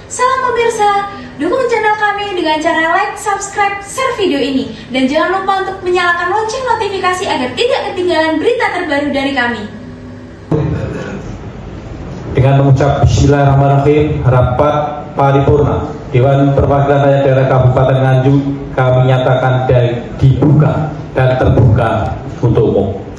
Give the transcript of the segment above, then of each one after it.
Salam pemirsa, dukung channel kami dengan cara like, subscribe, share video ini. Dan jangan lupa untuk menyalakan lonceng notifikasi agar tidak ketinggalan berita terbaru dari kami. Dengan mengucap Bismillahirrahmanirrahim, rapat paripurna Dewan Perwakilan Rakyat Daerah Kabupaten Nganjuk kami nyatakan dibuka dan terbuka untuk umum.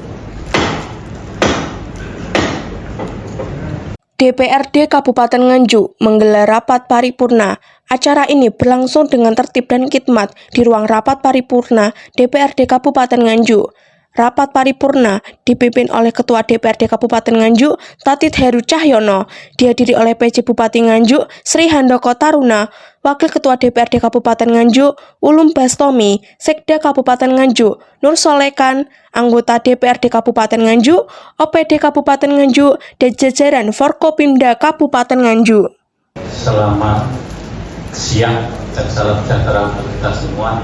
DPRD Kabupaten Nganjuk menggelar rapat paripurna. Acara ini berlangsung dengan tertib dan khidmat di ruang rapat paripurna DPRD Kabupaten Nganjuk. Rapat paripurna dipimpin oleh Ketua DPRD Kabupaten Nganjuk, Tatit Heru Cahyono, dihadiri oleh PJ Bupati Nganjuk, Sri Handoko Taruna, Wakil Ketua DPRD Kabupaten Nganjuk, Ulum Bastomi, Sekda Kabupaten Nganjuk, Nur Solekan, anggota DPRD Kabupaten Nganjuk, OPD Kabupaten Nganjuk, dan jajaran Forkopimda Kabupaten Nganjuk. Selamat siang dan salam sejahtera untuk kita semua.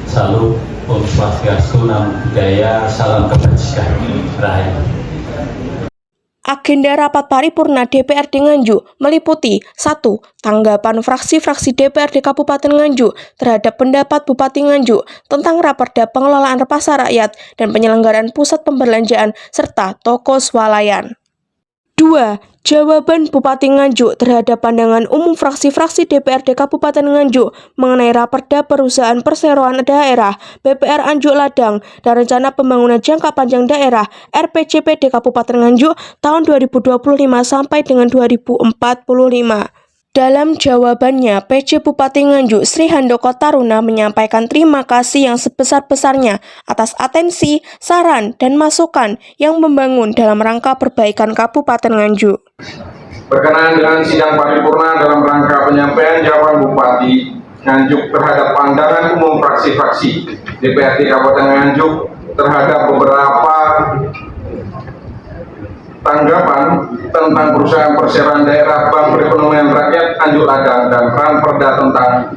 Salam Om Swastiastu, Namo Buddhaya, salam kebajikan rakyat. Agenda rapat paripurna DPRD Nganjuk meliputi 1. Tanggapan fraksi-fraksi DPRD Kabupaten Nganjuk terhadap pendapat Bupati Nganjuk tentang Raperda Pengelolaan Pasar Rakyat dan penyelenggaraan pusat pembelanjaan serta toko swalayan. 2. Jawaban Bupati Nganjuk terhadap pandangan umum fraksi-fraksi DPRD Kabupaten Nganjuk mengenai Raperda Perusahaan Perseroan Daerah BPR Anjuk Ladang dan Rencana Pembangunan Jangka Panjang Daerah RPJPD Kabupaten Nganjuk tahun 2025 sampai dengan 2045. Dalam jawabannya, PJ Bupati Nganjuk Sri Handoko Taruna menyampaikan terima kasih yang sebesar-besarnya atas atensi, saran, dan masukan yang membangun dalam rangka perbaikan Kabupaten Nganjuk. Berkenaan dengan sidang paripurna dalam rangka penyampaian jawaban Bupati Nganjuk terhadap pandangan umum fraksi-fraksi DPRD Kabupaten Nganjuk terhadap beberapa tanggapan tentang perusahaan perseroan daerah Bank Perekonomian Rakyat Anjuk Ladang dan Raperda tentang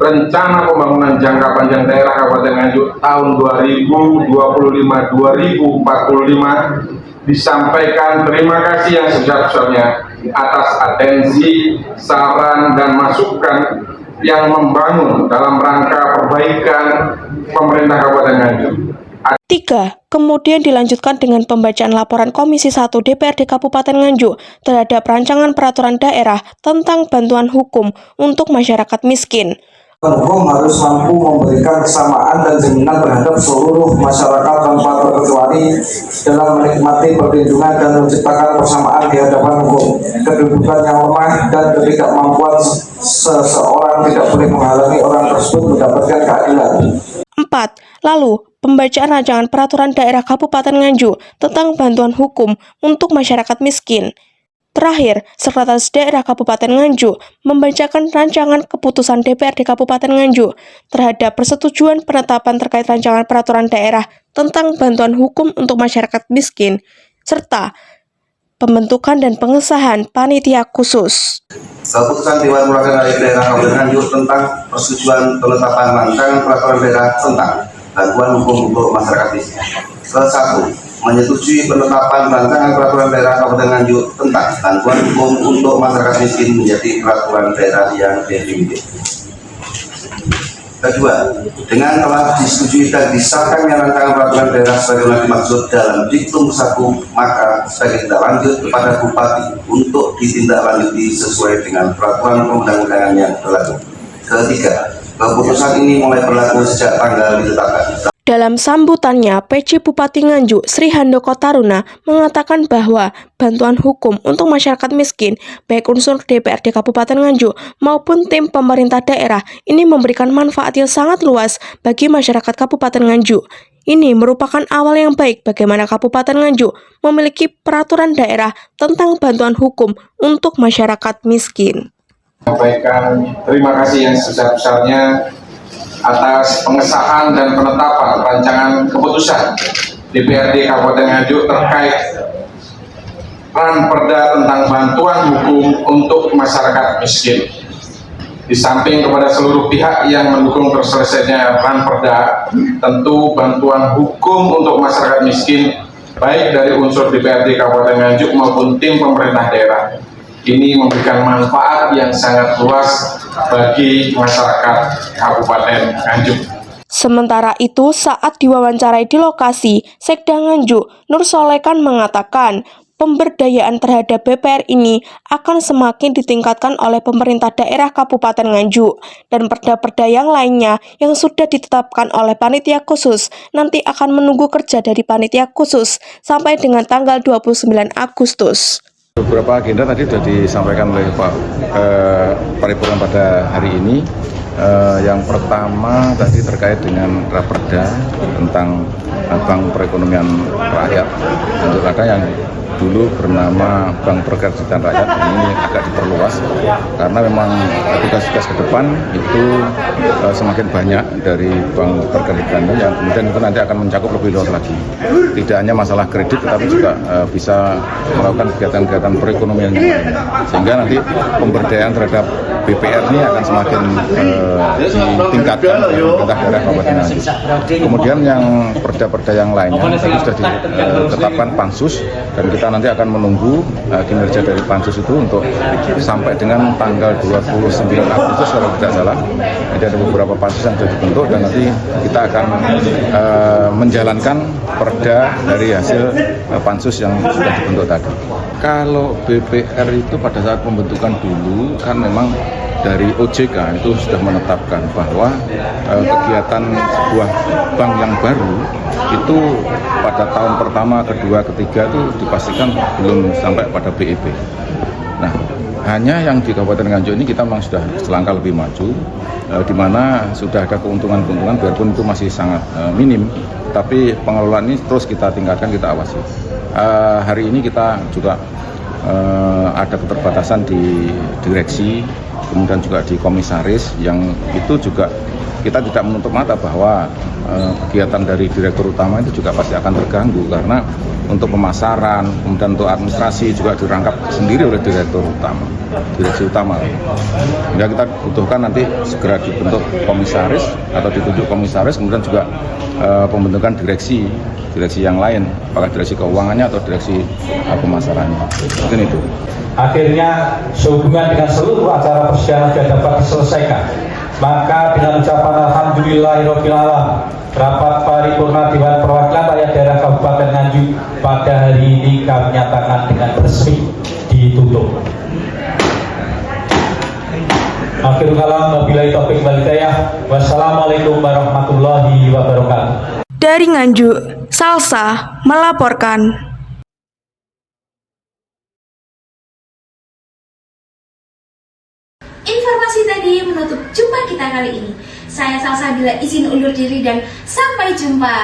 Rencana Pembangunan Jangka Panjang Daerah Kabupaten Nganjuk tahun 2025-2045 disampaikan terima kasih yang sebesar-besarnya atas atensi, saran, dan masukan yang membangun dalam rangka perbaikan pemerintah Kabupaten Nganjuk. 3. Kemudian dilanjutkan dengan pembacaan laporan Komisi 1 DPRD Kabupaten Nganjuk terhadap rancangan peraturan daerah tentang bantuan hukum untuk masyarakat miskin. Hukum harus mampu memberikan kesamaan dan jaminan terhadap seluruh masyarakat tanpa terkecuali dalam menikmati perlindungan dan menciptakan persamaan di hadapan hukum. Kedudukan yang lemah dan ketidakmampuan seseorang tidak boleh menghalangi orang tersebut mendapatkan keadilan. 4. Lalu, pembacaan rancangan peraturan daerah Kabupaten Nganjuk tentang bantuan hukum untuk masyarakat miskin. Terakhir, Sekretaris Daerah Kabupaten Nganjuk membacakan rancangan keputusan DPRD Kabupaten Nganjuk terhadap persetujuan penetapan terkait rancangan peraturan daerah tentang bantuan hukum untuk masyarakat miskin, serta pembentukan dan pengesahan panitia khusus. Keputusan Dewan Perwakilan Rakyat Daerah Kabupaten Nganjuk tentang persetujuan penetapan rancangan peraturan daerah tentang bantuan hukum untuk masyarakat miskin. Ke-1. Menyetujui penetapan rancangan peraturan daerah Kabupaten Nganjuk tentang bantuan hukum untuk masyarakat miskin menjadi peraturan daerah yang definitif. Kedua, dengan telah disetujui dan disahkannya rancangan peraturan daerah sebagaimana dimaksud dalam diktum 1, maka sebagai tindak lanjut kepada Bupati untuk ditindaklanjuti sesuai dengan peraturan perundang-undangan yang berlaku. Ketiga, keputusan ini mulai berlaku sejak tanggal ditetapkan. Dalam sambutannya, PJ Bupati Nganjuk Sri Handoko Taruna mengatakan bahwa bantuan hukum untuk masyarakat miskin, baik unsur DPRD Kabupaten Nganjuk maupun tim pemerintah daerah, ini memberikan manfaat yang sangat luas bagi masyarakat Kabupaten Nganjuk. Ini merupakan awal yang baik bagaimana Kabupaten Nganjuk memiliki peraturan daerah tentang bantuan hukum untuk masyarakat miskin. Sampaikan terima kasih yang sebesar-besarnya atas pengesahan dan penetapan rancangan keputusan DPRD Kabupaten Nganjuk terkait Raperda tentang bantuan hukum untuk masyarakat miskin. Di samping kepada seluruh pihak yang mendukung terselesainya Raperda, tentu bantuan hukum untuk masyarakat miskin baik dari unsur DPRD Kabupaten Nganjuk maupun tim pemerintah daerah ini memberikan manfaat yang sangat luas bagi masyarakat Kabupaten Nganjuk. Sementara itu, saat diwawancarai di lokasi, Sekda Nganjuk, Nur Solekan mengatakan, pemberdayaan terhadap BPR ini akan semakin ditingkatkan oleh pemerintah daerah Kabupaten Nganjuk, dan perda-perda yang lainnya yang sudah ditetapkan oleh panitia khusus nanti akan menunggu kerja dari panitia khusus sampai dengan tanggal 29 Agustus. Beberapa agenda tadi sudah disampaikan oleh Pak Paripurna pada hari ini. Yang pertama tadi terkait dengan raperda tentang Bank Perekonomian Rakyat untuk ada yang dulu bernama Bank Perkreditan Rakyat, ini agak diperluas karena memang tugas-tugas ke depan itu semakin banyak dari Bank Perkreditan yang kemudian itu nanti akan mencakup lebih luas lagi. Tidak hanya masalah kredit tetapi juga bisa melakukan kegiatan-kegiatan perekonomian yang lain. Sehingga nanti pemberdayaan terhadap BPR ini akan semakin ditingkatkan oleh pemerintah daerah Kabupaten Nganjuk. Kemudian yang perda-perda yang lainnya itu sudah ditetapkan Pansus dan kita nanti akan menunggu kinerja dari Pansus itu untuk sampai dengan tanggal 29 Agustus kalau tidak salah. Jadi ada beberapa Pansus yang sudah dibentuk dan nanti kita akan menjalankan perda dari hasil Pansus yang sudah dibentuk tadi. Kalau BPR itu pada saat pembentukan dulu kan memang dari OJK itu sudah menetapkan bahwa kegiatan sebuah bank yang baru itu pada tahun pertama, kedua, ketiga itu dipastikan belum sampai pada BEP. Nah, hanya yang di Kabupaten Nganjuk ini kita memang sudah selangkah lebih maju, di mana sudah ada keuntungan-keuntungan biarpun itu masih sangat minim, tapi pengelolaan ini terus kita tingkatkan, kita awasi. Hari ini kita juga ada keterbatasan di direksi, kemudian juga di komisaris, yang itu juga kita tidak menutup mata bahwa kegiatan dari direktur utama itu juga pasti akan terganggu karena untuk pemasaran, kemudian untuk administrasi juga dirangkap sendiri oleh direktur utama, direksi utama. Sehingga kita butuhkan nanti segera dibentuk komisaris atau ditunjuk komisaris, kemudian juga pembentukan direksi yang lain, apakah direksi keuangannya atau direksi pemasarannya. Mungkin itu. Akhirnya sehubungan dengan seluruh acara persidangan sudah dapat diselesaikan. Maka dengan ucapan alhamdulillahirabbil alamin, rapat paripurna Dewan Perwakilan Rakyat Daerah Kabupaten Nganjuk pada hari ini kami nyatakan dengan resmi ditutup. Akhirul kalam, wabillahi taufiq wal hidayah. Wassalamualaikum warahmatullahi wabarakatuh. Dari Nganjuk, Salsa melaporkan. Informasi tadi menutup jumpa kita kali ini. Saya Salsa bila izin undur diri dan sampai jumpa.